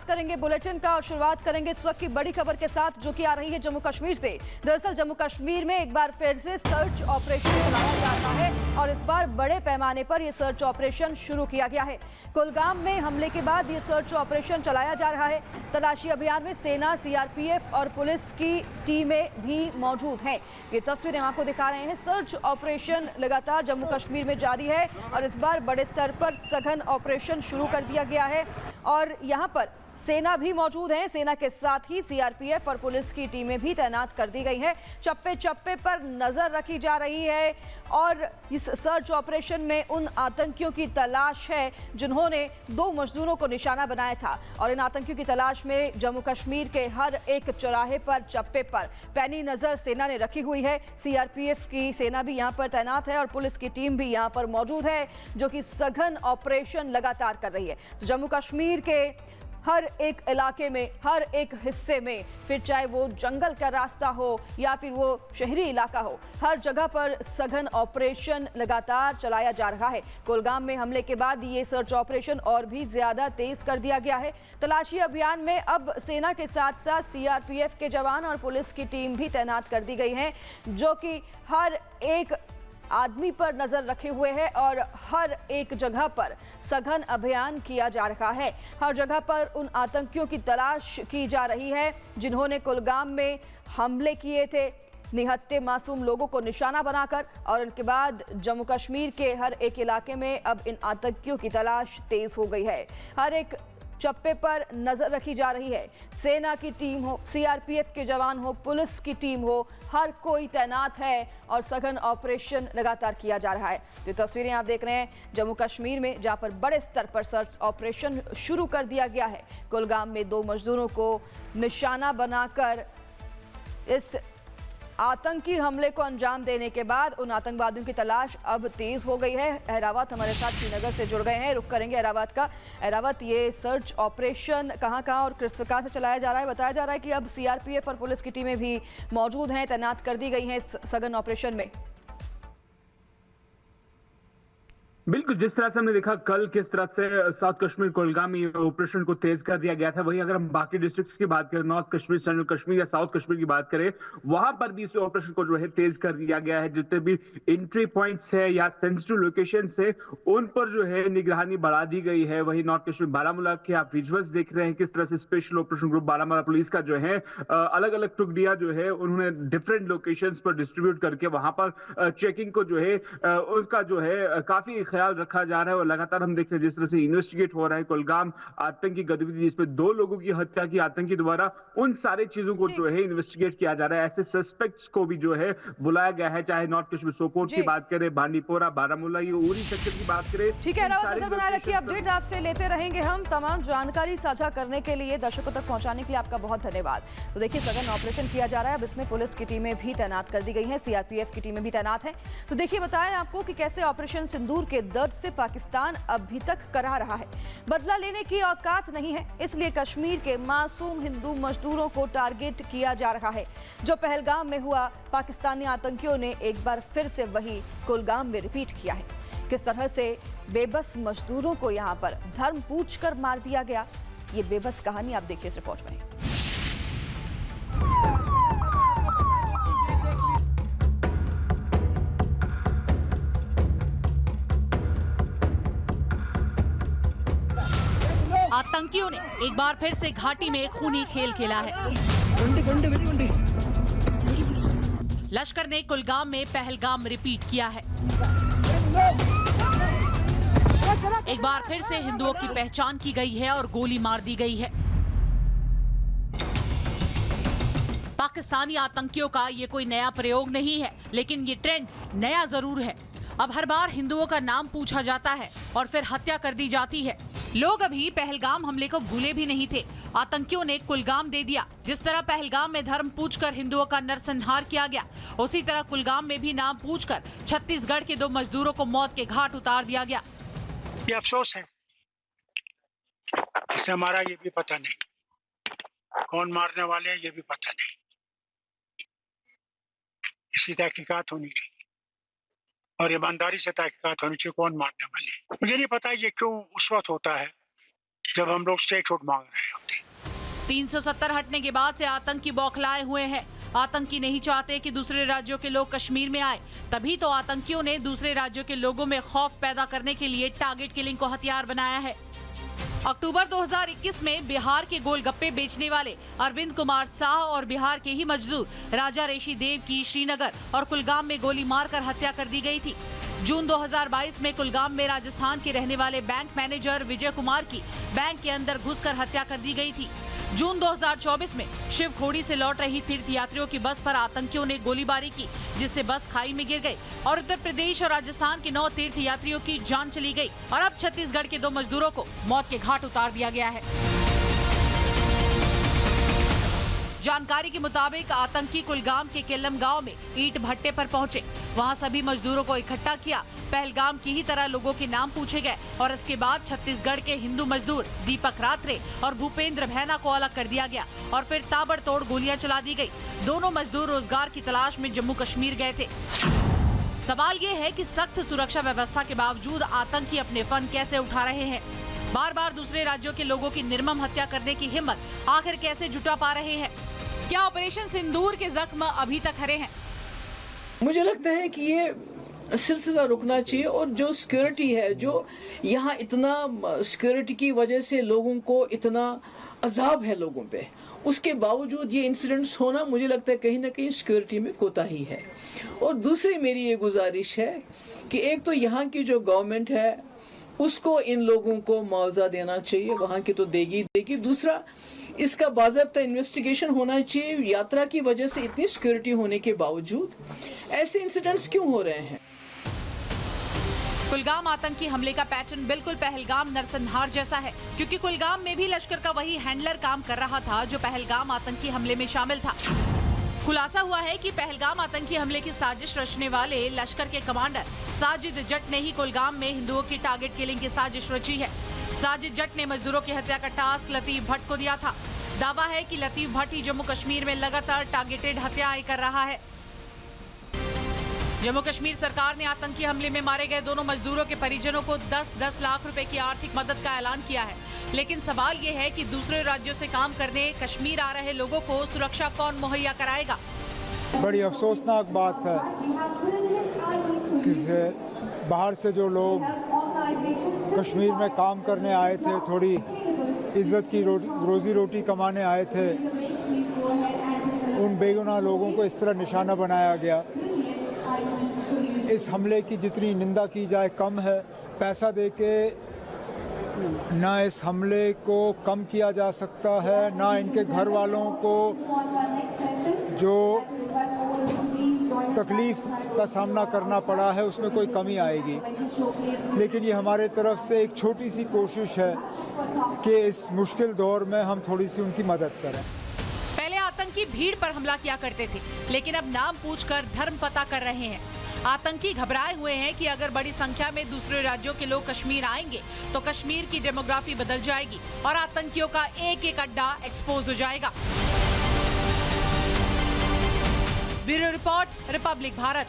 करेंगे बुलेटिन का और शुरुआत करेंगे इस वक्त की बड़ी खबर के साथ जो कि आ रही है जम्मू कश्मीर से। दरअसल जम्मू कश्मीर में एक बार फिर से सर्च ऑपरेशन चलाया जा रहा है और इस बार बड़े पैमाने पर यह सर्च ऑपरेशन शुरू किया गया है। कुलगाम में हमले के बाद ये सर्च ऑपरेशन चलाया जा रहा है। तलाशी अभियान में सेना, सीआरपीएफ और पुलिस की टीमें भी मौजूद हैं। ये तस्वीरें आपको दिखा रहे हैं। सर्च ऑपरेशन लगातार जम्मू कश्मीर में जारी है और इस बार बड़े स्तर पर सघन ऑपरेशन शुरू कर दिया गया है और यहाँ पर सेना भी मौजूद है। सेना के साथ ही सीआरपीएफ और पुलिस की टीमें भी तैनात कर दी गई हैं। चप्पे चप्पे पर नजर रखी जा रही है और इस सर्च ऑपरेशन में उन आतंकियों की तलाश है जिन्होंने 2 मजदूरों को निशाना बनाया था और इन आतंकियों की तलाश में जम्मू कश्मीर के हर एक चौराहे पर, चप्पे पर पैनी नजर सेना ने रखी हुई है। सीआरपीएफ की सेना भी यहां पर तैनात है और पुलिस की टीम भी यहां पर मौजूद है जो कि सघन ऑपरेशन लगातार कर रही है। तो जम्मू कश्मीर के हर एक इलाके में, हर एक हिस्से में, फिर चाहे वो जंगल का रास्ता हो या फिर वो शहरी इलाका हो, हर जगह पर सघन ऑपरेशन लगातार चलाया जा रहा है। कुलगाम में हमले के बाद ये सर्च ऑपरेशन और भी ज्यादा तेज कर दिया गया है। तलाशी अभियान में अब सेना के साथ साथ सीआरपीएफ के जवान और पुलिस की टीम भी तैनात कर दी गई हैं जो कि हर एक आदमी पर नजर रखे हुए हैं और हर एक जगह पर सघन अभियान किया जा रहा है। हर जगह पर उन आतंकियों की तलाश की जा रही है जिन्होंने कुलगाम में हमले किए थे, निहत्थे मासूम लोगों को निशाना बनाकर, और उनके बाद जम्मू कश्मीर के हर एक इलाके में अब इन आतंकियों की तलाश तेज हो गई है। हर एक चप्पे पर नजर रखी जा रही है। सेना की टीम हो, सीआरपीएफ के जवान हो, पुलिस की टीम हो, हर कोई तैनात है और सघन ऑपरेशन लगातार किया जा रहा है। ये तस्वीरें आप देख रहे हैं जम्मू कश्मीर में जहां पर बड़े स्तर पर सर्च ऑपरेशन शुरू कर दिया गया है। कुलगाम में 2 मजदूरों को निशाना बनाकर इस आतंकी हमले को अंजाम देने के बाद उन आतंकवादियों की तलाश अब तेज हो गई है। अहरावत हमारे साथ श्रीनगर से जुड़ गए हैं, रुक करेंगे अहरावत का। अहरावत, ये सर्च ऑपरेशन कहां और किस प्रकार से चलाया जा रहा है? बताया जा रहा है कि अब सीआरपीएफ और पुलिस की टीमें भी मौजूद हैं, तैनात कर दी गई हैं इस सघन ऑपरेशन में। बिल्कुल, जिस तरह से हमने देखा कल किस तरह से साउथ कश्मीर कुलगाम में ऑपरेशन को तेज कर दिया गया था, वहीं अगर हम बाकी डिस्ट्रिक्ट्स की बात करें, नॉर्थ कश्मीर, सेंट्रल कश्मीर या साउथ कश्मीर की बात करें, वहां पर भी इस ऑपरेशन को जो है तेज कर दिया गया है। जितने भी एंट्री पॉइंट्स है या सेंसिटिव लोकेशन है उन पर जो है निगरानी बढ़ा दी गई है। वहीं नॉर्थ कश्मीर बारामूला के आप विजुअल्स देख रहे हैं किस तरह से special operation group Baramulla police का जो है अलग अलग टुकड़ियां जो है उन्होंने डिफरेंट लोकेशंस पर डिस्ट्रीब्यूट करके वहां पर चेकिंग को जो है उसका जो है काफी ख्याल रखा जा रहा है। और लगातार हम देख रहे हैं जिस तरह से इन्वेस्टिगेट हो रहा है कुलगाम आतंकी गतिविधि जिसमें 2 लोगों की हत्या की आतंकी द्वारा, उन सारे चीजों को जो है इन्वेस्टिगेट किया जा रहा है। ऐसे सस्पेक्ट्स को भी जो है बुलाया गया है, चाहे नॉर्थ कश्मीर सोपोर की बात करें, बांडीपोरा, बारामूला, ये उरी सेक्टर की बात करें। ठीक है, नजर बनाए रखिए, अपडेट आपसे लेते रहेंगे हम। तमाम जानकारी साझा करने के लिए, दर्शकों तक पहुंचाने के लिए आपका बहुत धन्यवाद। तो देखिए सघन ऑपरेशन किया जा रहा है, अब इसमें पुलिस की टीमें भी तैनात कर दी गई हैं, सीआरपीएफ की टीमें भी तैनात हैं। तो देखिए बताएं आपको कि कैसे ऑपरेशन सिंदूर के दर्द से पाकिस्तान अभी तक करा रहा है। बदला लेने की औकात नहीं है, इसलिए कश्मीर के मासूम हिंदू मजदूरों को टारगेट किया जा रहा है। जो पहलगाम में हुआ, पाकिस्तानी आतंकियों ने एक बार फिर से वही कुलगाम में रिपीट किया है। किस तरह से बेबस मजदूरों को यहां पर धर्म पूछकर मार दिया गया, ये बेबस कहानी आप देखिए इस रिपोर्ट में। आतंकियों ने एक बार फिर से घाटी में खूनी खेल खेला है। लश्कर ने कुलगाम में पहलगाम रिपीट किया है। एक बार फिर से हिंदुओं की पहचान की गई है और गोली मार दी गई है। पाकिस्तानी आतंकियों का ये कोई नया प्रयोग नहीं है, लेकिन ये ट्रेंड नया जरूर है। अब हर बार हिंदुओं का नाम पूछा जाता है और फिर हत्या कर दी जाती है। लोग अभी पहलगाम हमले को भूले भी नहीं थे। आतंकियों ने कुलगाम दे दिया। जिस तरह पहलगाम में धर्म पूछकर हिंदुओं का नरसंहार किया गया, उसी तरह कुलगाम में भी नाम पूछकर छत्तीसगढ़ के 2 मजदूरों को मौत के घाट उतार दिया गया। ये अफसोस है, इसे हमारा ये भी पता नहीं कौन मारने वाले हैं, ये भी पता नहीं। इसकी तहकीकात होनी चाहिए और ईमानदारी से तहकीकात होनी चाहिए कौन मारने वाले। मुझे नहीं पता ये क्यों उस वक्त होता है जब हम लोग स्टेटहुड मांग रहे होते हैं। 370 हटने के बाद से आतंकी बौखलाए हुए हैं। आतंकी नहीं चाहते कि दूसरे राज्यों के लोग कश्मीर में आए, तभी तो आतंकियों ने दूसरे राज्यों के लोगों में खौफ पैदा करने के लिए टारगेट किलिंग को हथियार बनाया है। अक्टूबर 2021 में बिहार के गोलगप्पे बेचने वाले अरविंद कुमार साह और बिहार के ही मजदूर राजा रेशी देव की श्रीनगर और कुलगाम में गोली मारकर हत्या कर दी गई थी। जून 2022 में कुलगाम में राजस्थान के रहने वाले बैंक मैनेजर विजय कुमार की बैंक के अंदर घुसकर हत्या कर दी गई थी। जून 2024 में शिवखोड़ी से लौट रही तीर्थयात्रियों की बस पर आतंकियों ने गोलीबारी की, जिससे बस खाई में गिर गई और उत्तर प्रदेश और राजस्थान के 9 तीर्थयात्रियों की जान चली गई और अब छत्तीसगढ़ के 2 मजदूरों को मौत के घाट उतार दिया गया है। जानकारी के मुताबिक आतंकी कुलगाम के केलम गांव में ईंट भट्टे पर पहुंचे। वहां सभी मजदूरों को इकट्ठा किया। पहलगाम की ही तरह लोगों के नाम पूछे गए और इसके बाद छत्तीसगढ़ के हिंदू मजदूर दीपक रात्रे और भूपेंद्र भैना को अलग कर दिया गया और फिर ताबड़तोड़ गोलियां चला दी गई। दोनों मजदूर रोजगार की तलाश में जम्मू कश्मीर गए थे। सवाल ये है कि सख्त सुरक्षा व्यवस्था के बावजूद आतंकी अपने फन कैसे उठा रहे हैं। बार बार दूसरे राज्यों के लोगों की निर्मम हत्या करने की हिम्मत आखिर कैसे जुटा पा रहे हैं? क्या ऑपरेशन सिंदूर के जख्म अभी तक हरे हैं? मुझे लगता है कि ये सिलसिला रुकना चाहिए और जो सिक्योरिटी है, जो यहाँ इतना सिक्योरिटी की वजह से लोगों को इतना अजाब है लोगों पे, उसके बावजूद ये इंसिडेंट्स होना मुझे लगता है कहीं ना कहीं सिक्योरिटी में कोताही है। और दूसरी मेरी ये गुजारिश है कि एक तो यहाँ की जो गवर्नमेंट है उसको इन लोगों को मुआवजा देना चाहिए, वहाँ की तो देगी। दूसरा, इसका बाज़ाब्ता इन्वेस्टिगेशन होना चाहिए। यात्रा की वजह से इतनी सिक्योरिटी होने के बावजूद ऐसे इंसिडेंट्स क्यों हो रहे हैं? कुलगाम आतंकी हमले का पैटर्न बिल्कुल पहलगाम नरसंहार जैसा है, क्योंकि कुलगाम में भी लश्कर का वही हैंडलर काम कर रहा था जो पहलगाम आतंकी हमले में शामिल था। खुलासा हुआ है कि पहलगाम आतंकी हमले की साजिश रचने वाले लश्कर के कमांडर साजिद जट ने ही कुलगाम में हिंदुओं की टारगेट किलिंग की साजिश रची है। साजिद जट ने मजदूरों की हत्या का टास्क लतीफ भट्ट को दिया था। दावा है कि लतीफ भट्ट ही जम्मू कश्मीर में लगातार टारगेटेड हत्याएं कर रहा है। जम्मू कश्मीर सरकार ने आतंकी हमले में मारे गए दोनों मजदूरों के परिजनों को 10-10 लाख रुपए की आर्थिक मदद का ऐलान किया है। लेकिन सवाल ये है कि दूसरे राज्यों से काम करने कश्मीर आ रहे लोगों को सुरक्षा कौन मुहैया कराएगा? बड़ी अफसोसनाक बात है कि बाहर से जो लोग कश्मीर में काम करने आए थे, थोड़ी इज्जत की रोजी रोटी कमाने आए थे, उन बेगुनाह लोगों को इस तरह निशाना बनाया गया। इस हमले की जितनी निंदा की जाए कम है। पैसा देके ना इस हमले को कम किया जा सकता है, ना इनके घर वालों को जो तकलीफ का सामना करना पड़ा है उसमें कोई कमी आएगी। लेकिन ये हमारे तरफ से एक छोटी सी कोशिश है कि इस मुश्किल दौर में हम थोड़ी सी उनकी मदद करें। पहले आतंकी भीड़ पर हमला किया करते थे, लेकिन अब नाम पूछकर धर्म पता कर रहे हैं। आतंकी घबराए हुए हैं कि अगर बड़ी संख्या में दूसरे राज्यों के लोग कश्मीर आएंगे तो कश्मीर की डेमोग्राफी बदल जाएगी और आतंकियों का एक-एक अड्डा एक्सपोज हो जाएगा। Bureau report, Republic Bharat.